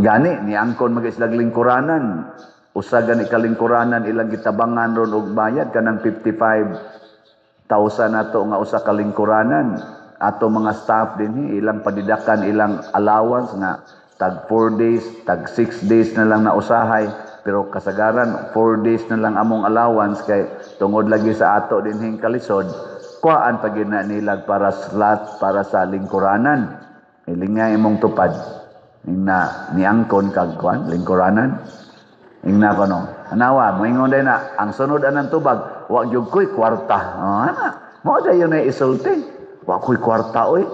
Speaker 1: Gani ni angkon mag-islag lingkuranan. usa gani kalingkuranan ilang gitabangan ron og bayad kanang 55,000 nato nga usa kalingkuranan ato mga staff dinhi ilang padidakan ilang allowance nga tag 4 days tag 6 days na lang na usahay pero kasagaran 4 days na lang among allowance kay tungod lagi sa ato dinhing kalisod kuhaan pa gid na nila para slot para sa lingkuranan ilingay imong tupad na niangkon kag kuan lingkuranan ingna ko no. Anawa, moingon din na, ang sunod anang tubag, wa gyud ko'y kwarta. Mo da yun ay isulti. Wa ko'y kwarta, oy.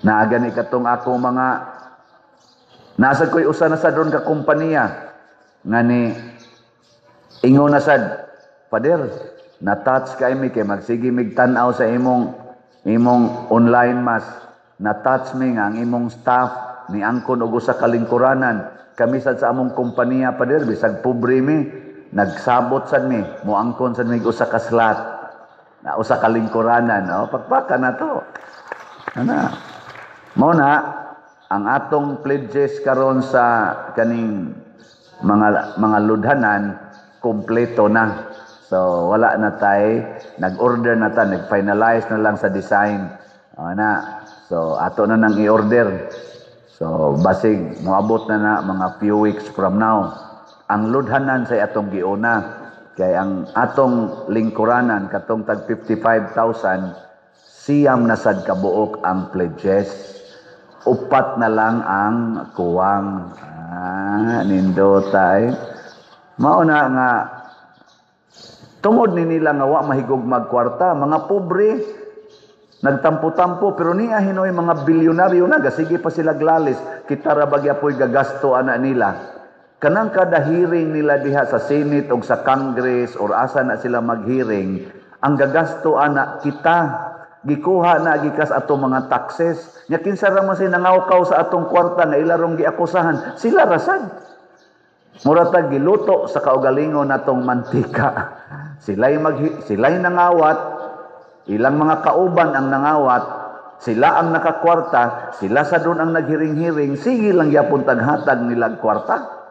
Speaker 1: Naagani katong ako mga, nasa ko'y usa na sa doon ka kumpanya, nga ni, ingo na sad, pader, na-touch ka imi, kay magsige migtanaw sa imong online mas, na-touch mi nga, ang imong staff, ni angkon og usa ka lingkuranan, kami sad sa among kompanya pader bisag pobre mi nagsabot sad mi moangkon sad mi usa ka slot na usa ka lingkuranan pagpaka na to ana mo na ang atong pledges karon sa kaning mga ludhanan kompleto na so wala na tay nag-order na ta nag-finalize na lang sa design ana so ato na nang i-order. So, basig, moabot na mga few weeks from now. Ang ludhanan sa atong giuna. Kaya ang atong lingkuranan, katong tag 55,000, siyam na sad kabuok ang pledges. Upat na lang ang kuwang. Nindotay. Mauna nga, tungod ni nila nga wa mahigog magkwarta, mga pobre, nagtampo-tampo pero niya hinoy mga bilyonaryo na sige pa sila glalis kita ra bagya poy gagasto ana nila kanang kada hearing nila diha sa Senate o sa Congress or asa na sila maghearing ang gagasto ana kita gikuha na gikas ato mga taxes nya kinsa ra man sila nangawkaw sa atong kwarta nga ilarong giakusahan sila rasad muratag giluto sa kaugalingon natong mantika sila'y nangawat ilang mga kauban ang nangawat, sila ang nakakwarta, sila sa doon ang naghiring-hiring, sige lang yapon taghatag nilang kwarta.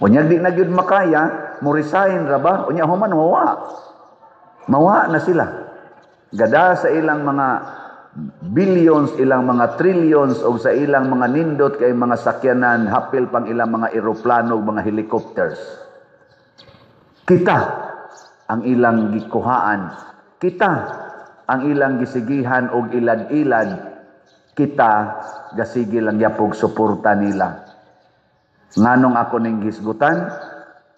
Speaker 1: Unya di na gyud makaya, mo resign ra ba? Unya human mawa na sila. Gada sa ilang mga billions, ilang mga trillions o sa ilang mga nindot kay mga sakyanan, hapil pang ilang mga eroplano, mga helicopters. Kita ang ilang gikuhaan. Kita ang ilang gisigihan og ilad-ilad kita gasigi lang yapog suporta nila nganong ako ning gisgutan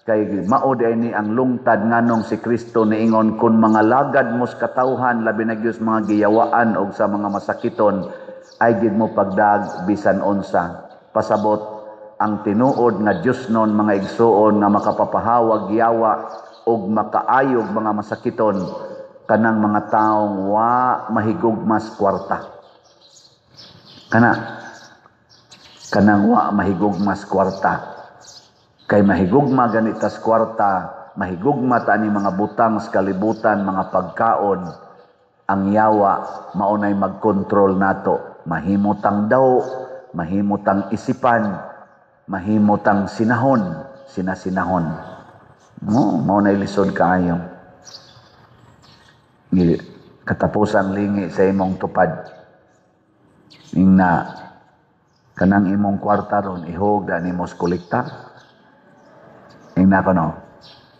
Speaker 1: kay mao ni ang lungtad nganong si Kristo niingon kun mga lagad mos katawhan labi na gyud mga giyawaan og sa mga masakiton ay gid mo pagdag bisan unsa pasabot ang tinuod nga Dios non mga igsuon nga makapapahawag yawa og makaayog mga masakiton kanang mga taong wa mahigugmas kwarta. Kanang wa mahigugmas kwarta. Kay mahigugma ganitas kwarta, mahigugma ta ni mga butang sa kalibutan, mga pagkaon, ang yawa maunay magkontrol nato. Mahimutang daw, mahimutang isipan, mahimutang sinasinahon. Maunay lisod kaayo. Katapusang lingi sa imong tupad na kanang imong kwarta ron ihog da ni mos kolekta ingna ko no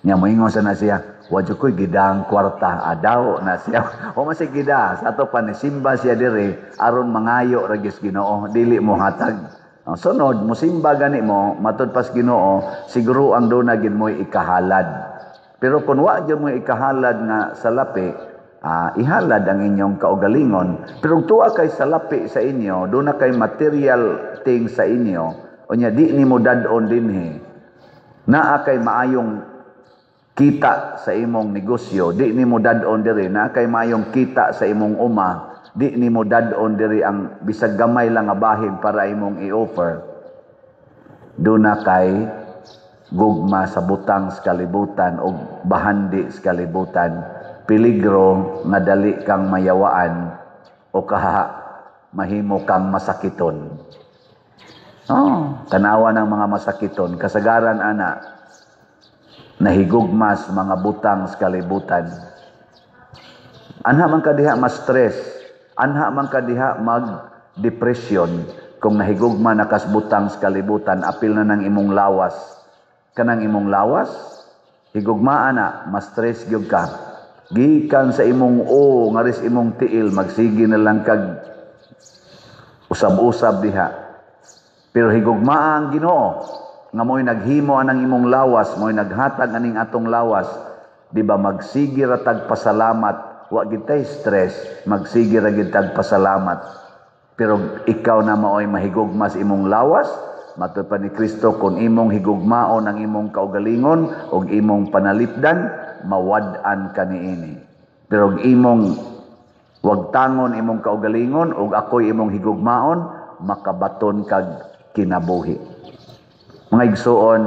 Speaker 1: nya moingon sa na siya wadyo ko'y gidang kwarta adaw na siya o masig gida sa ato pa ni simba siya dire aron mangayo ra gyud Ginoo dili mo hatag sunod mo simba gani mo matud pas Ginoo siguro ang duna gid mo ikahalad pero kun wa gyud mo ikahalad nga sa lapi ihalad ang inyong kaugalingon pero tuwa kay salapi sa inyo doon na kay material things sa inyo o nya di ni mo dadon dinhi naa kay maayong kita sa imong negosyo di ni mo dadon diri naa kay maayong kita sa imong uma di ni mo dadon diri ang bisag gamay lang nga bahin para imong i-offer doon na kay gugma sa butang sa kalibutan o bahandi sa kalibutan peligro nga dali kang mayawaan o mahimo kang masakiton. Tanawa ng mga masakiton, kasagaran ana, nahigugmas mga butang sa kalibutan. Anha man ka diha ma-stress, anha man ka diha mag-depression, kung nahigugma na kasbutang sa kalibutan, apil na ng imong lawas. Kanang imong lawas, higugmaan na, ma-stress gyud ka. Gikan sa imong ngaris imong tiil, magsige na lang kag usab-usab diha. Pero higugmaa ang Ginoo, nga mo'y naghimo anang imong lawas, mo'y naghatag aning atong lawas, di ba magsige ra tag pasalamat, wa gid tay stress, magsige ra gid tag pasalamat. Pero ikaw na mao'y mahigugmas imong lawas, matud pa ni Kristo, kung imong higugmaon ang imong kaugalingon o imong panalipdan, mawad-an ka niini. Pero imong wagtangon imong kaugalingon o ako'y imong higugmaon, makabaton kag kinabuhi. Mga igsoon,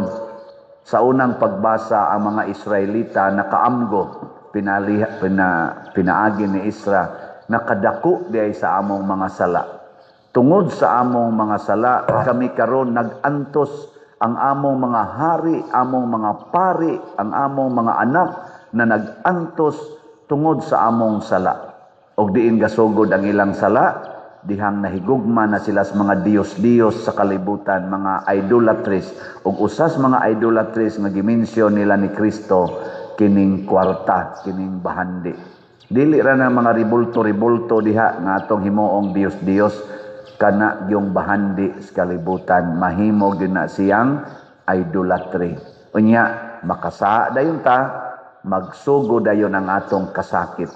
Speaker 1: sa unang pagbasa ang mga Israelita nakaamgo, pinaagi ni Isra, nakadako diay sa among mga sala. Tungod sa among mga sala, kami karon nagantos ang among mga hari, among mga pari, ang among mga anak na nagantos tungod sa among sala. Og diin gasugod ang ilang sala, dihang nahigugma na sila sa mga Diyos-Diyos sa kalibutan, mga idolatries. Og usas mga idolatries nga gimensyon nila ni Kristo, kining kwarta, kining bahandi. Dili ra na mga ribulto-ribulto diha nga atong himuong Diyos-Diyos, kana yung bahandi sa kalibutan, mahimo gyud na siyang idolatry. Unya makasa dayon ta, magsugo dayon ang atong kasakit.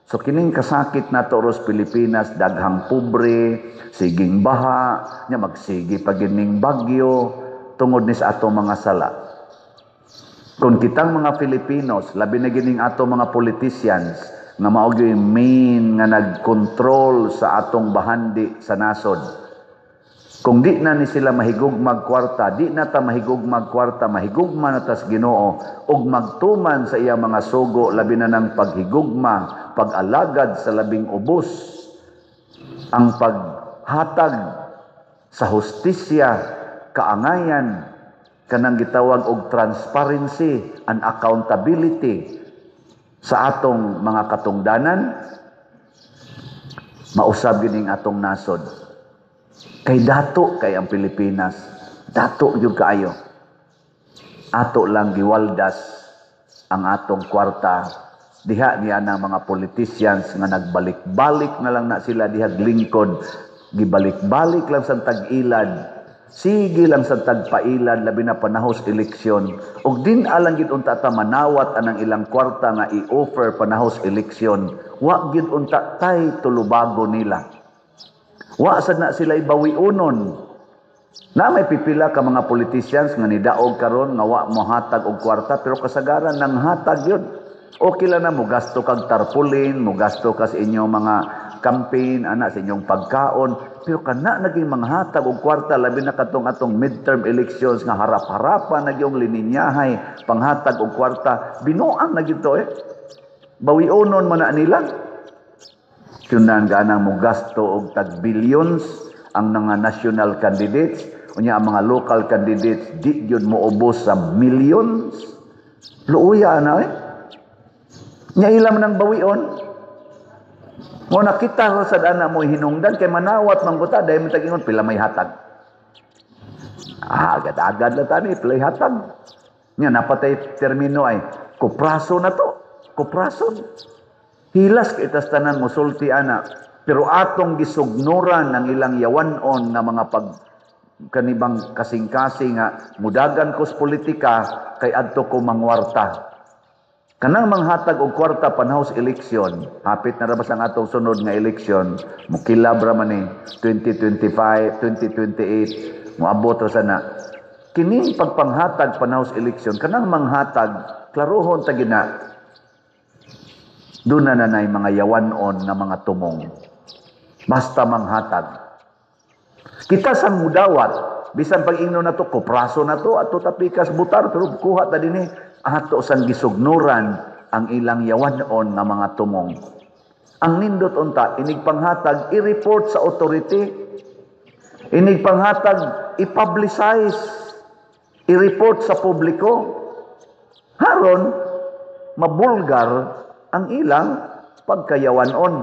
Speaker 1: So kining kasakit nato ros Pilipinas, daghang pobre, siging baha, nya magsigi pa gining bagyo tungod ni sa atong mga sala. Kung kitang mga Filipinos, labi na gining atong mga politicians, nga mao gyud main nga nagkontrol sa atong bahandi sa nasod. Kung di na ni sila mahigugmag kwarta, di na ta mahigugmag kwarta, mahigugma na tas Ginoo ug magtuman sa iya mga sugo, labi na ng paghigugma, pag-alagad sa labing ubos, ang paghatag sa hustisya, kaangayan, kanang gitawag og transparency and accountability sa atong mga katungdanan, mausab gining atong nasod. Kay dato kay ang Pilipinas, dato gyud kaayo. Ato lang giwaldas ang atong kwarta. Diha niya ng mga politicians nga nagbalik-balik na lang na sila diha lingkod, gibalik-balik lang sa tag-ilad. Sige lang sa tagpailad, labi na panahos eleksyon. Og din alang gid unta ta manawat anang ilang kwarta nga i-offer panahos eleksyon. Wa gid unta tay tulubago nila. Wa sad na sila ibawiunon. Na may pipila ka mga politicians nga nidaog karon nga wa mohatag og kwarta, pero kasagaran nang hatag yun. Okay lang na mo gasto kag tarpaulin, mo gasto ka sa inyong mga campaign, ana sa inyong pagkaon, pero kana naging manghatag og kwarta, labi na katong atong midterm elections nga harap-harapan na yung lininyahay panghatag og kwarta, binuang na gito bawionon man na nila. Kunan ganang mo gasto og tag billions ang mga national candidates, unya ang mga local candidates di gyud mo ubos sa millions. Luuya na nya ilam nang bawion. Mo nakita ko sa dana mo hinungdan kay manawat mangguta dahil matagingon pila may hatag. Agad-agad na tani pila hatag. Nya napatay termino ay kupraso na to. Kupraso. Hilas kay tas tanan mo sulti ana. Pero atong gisugnuran ng ilang yawanon nga mga kanibang kasing-kasing nga mudagan ko sa politika kay adto ko mangwarta. Kanang manghatag og kwarta panahos eleksyon, hapit na rabas ang atong sunod nga eleksyon, mukilab ra man 2025, 2028, moabot ra sana. Kining pagpanghatag panahos eleksyon, kanang manghatag, klarohon ta gina. Doon na nanay mga yawanon na mga tumong. Basta manghatag. Kita sang mudawat, bisan pag-ingno na to, kupraso na to, ato tapikas butar, pero kuha ta din ato sang gisugnuran ang ilang yawanon nga mga tumong. Ang nindot unta, inig panghatag, i-report sa authority. Inig panghatag, i-publicize, i-report sa publiko. Haron, mabulgar ang ilang pagkayawanon.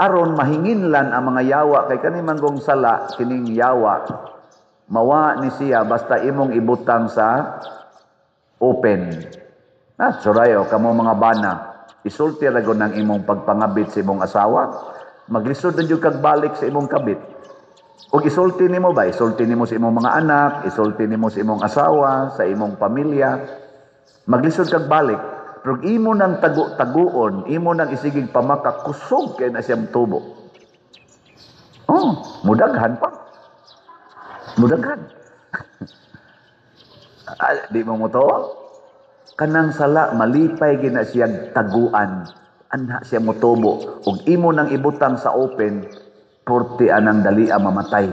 Speaker 1: Aron mahinginlan ang mga yawa. Kay kanimanggong sala, kining yawa, mawa ni siya basta imong ibutang sa open. Surayo, kamo mga bana, isulti ragon ng imong pagpangabit sa imong asawa, maglisod na yung kagbalik sa imong kabit. O isulti nimo ba? Isulti nimo sa imong mga anak, isulti nimo sa imong asawa, sa imong pamilya. Maglisod kag balik. Pero imo nang taguon, imo nang isigig pamakak, kusog kay na siyang tubo. Oh, mudaghan pa. Mudaghan. Di mo mo to? Kanang sala, malipay gina siyang taguan. Anha siya mo tubo. Ug imo nang ibutang sa open, porti anang dalia mamatay.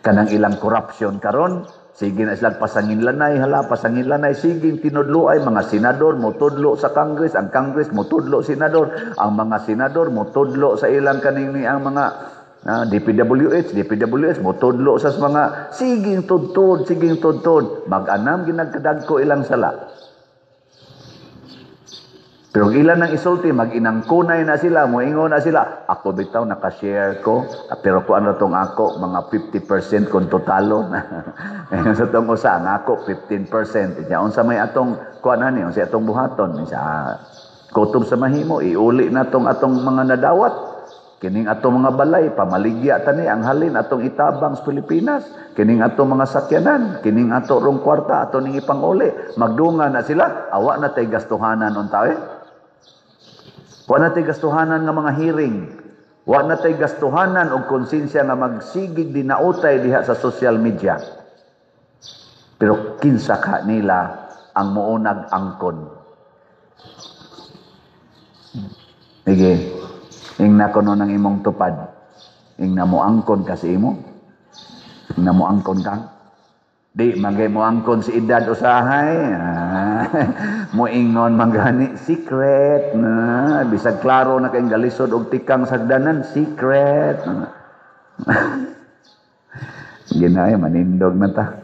Speaker 1: Kanang ilang corruption karon, sige na silang pasanginlanay, pasanginlanay, sige tinudlo ay mga senador motudlo sa Congress, ang Congress motudlo senador, ang mga senador motudlo sa ilang kaning ang mga DPWH motudlo sa mga siging tudtod, mag-anam ginagkadagko ilang sala. Pero ilan ang isulti, mag-inangkunay na sila, moingon na sila, ako bitaw nakashare ko, pero kung ano tong ako, mga 50% kung totalo. Sa tong usa, ako 15%. Unsa may atong, kuan ani, unsa atong buhaton, sa kutob sa mahimo, iuli na tong atong mga nadawat. Kining atong mga balay, pamaligya tani, ang halin atong itabang sa Pilipinas. Kining atong mga sakyanan, kining ato rong kwarta, ato ning ipanguli. Magdunga na sila, awa na tay gastuhanan unta Wa na tay gastuhanan nga mga hearing. Wa na tay gastuhanan og konsensya nga magsigig dinautay diha sa social media. Pero kinsa ka nila ang muunag angkon. Sige. Ing na kuno nang imong tupad. Ing na mo angkon kasi imo. Ing na mo angkon ka. Di magay mo angkon si edad usahay. Moingon manggani secret na bisag klaro na kay galisod og tikang sagdanan secret. Ginaya manindog na ta.